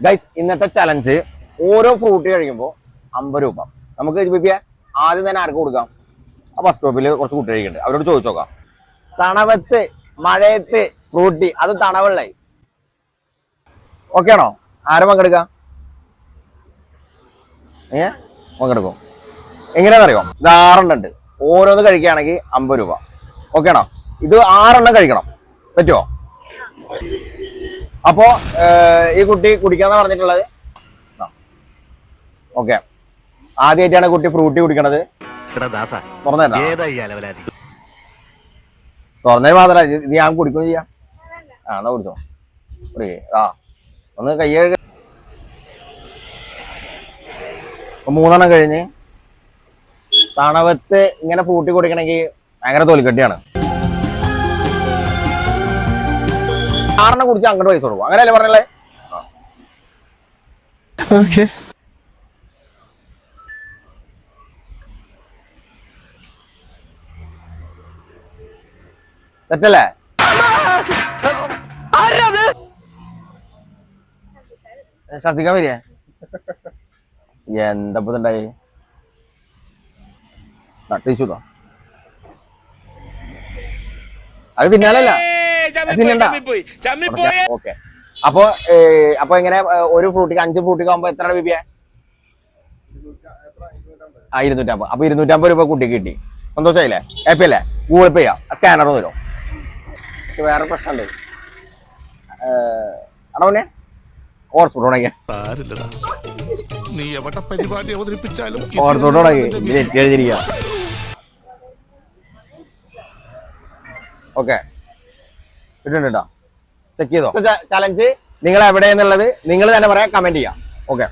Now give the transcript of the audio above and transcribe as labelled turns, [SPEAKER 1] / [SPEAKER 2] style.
[SPEAKER 1] Guys ഇന്നത്തെ challenge ഓരോ fruit കഴിക്കുമ്പോൾ 50 രൂപ. നമുക്ക് ആദ്യം തന്നെ ആർക്ക് കൊടുക്കാം? ആ ബസ് സ്റ്റോപ്പിൽ കുറച്ച് കുട്ടി കഴിക്കുന്നുണ്ട്, അവരോട് ചോദിച്ചു നോക്കാം. തണവത്ത് മഴയത്ത് ഫ്രൂട്ടി, അത് തണവെള്ളേ. ഓക്കെ ആണോ? ആരും പങ്കെടുക്കാം? പങ്കെടുക്കും. എങ്ങനെയാണെന്നറിയോ? ഇത് 6 ഉണ്ട്. ഓരോന്ന് കഴിക്കുകയാണെങ്കിൽ 50 രൂപ. ഓക്കെ ആണോ? ഇത് 6 കഴിക്കണം. പറ്റുമോ? അപ്പോ ഈ കുട്ടി കുടിക്കാന്നാ പറഞ്ഞിട്ടുള്ളത്. ഓക്കെ, ആദ്യമായിട്ടാണ് കുട്ടി ഫ്രൂട്ടി കുടിക്കണത്. തുറന്നേ മാത്രല്ല, ഇത് ഞാൻ കുടിക്കുകയും ചെയ്യാം. എന്നാ കുടിച്ചോ. ഒന്ന് കൈ 3 കഴിഞ്ഞ്. തണവത്ത് ഇങ്ങനെ ഫ്രൂട്ടി കുടിക്കണമെങ്കിൽ ഭയങ്കര തോൽക്കട്ടിയാണ്. 6 കുടിച്ച് അങ്ങോട്ട് പൈസ കൊടുക്കും, അങ്ങനെയല്ലേ പറഞ്ഞല്ലേ? തെറ്റല്ലേ? ശ്രദ്ധിക്കാൻ വരിക എന്തപ്പുണ്ടായി ടിഷ്യൂട്ടോ. അത് തിന്നാലല്ല, ഓക്കെ. അപ്പൊ എങ്ങനെ ഒരു ഫ്രൂട്ടിക്ക് 5 ഫ്രൂട്ടിക്ക് ആകുമ്പോ എത്ര രൂപ? 250. അപ്പൊ 250 രൂപ കുട്ടിക്ക് കിട്ടി. സന്തോഷമായില്ലേ? ഹാപ്പി അല്ലേ? ഗൂഗിൾ പേ ചെയ്യാം, സ്കാനർ തരും. വേറെ പ്രശ്നമുണ്ട്. അടവനെ ഹോട്ട്സ്പോട്ട് ഉണങ്ങിയ ഹോട്ട്സ്പോട്ട് ഉണങ്ങി എഴുതിരിക്കുക. ഓക്കെ, കിട്ടുന്നുണ്ടോ? ചെക്ക് ചെയ്തോ? ചലഞ്ച് നിങ്ങൾ എവിടെയെന്നുള്ളത് നിങ്ങൾ തന്നെ പറയാം, കമന്റ് ചെയ്യാം. ഓക്കെ.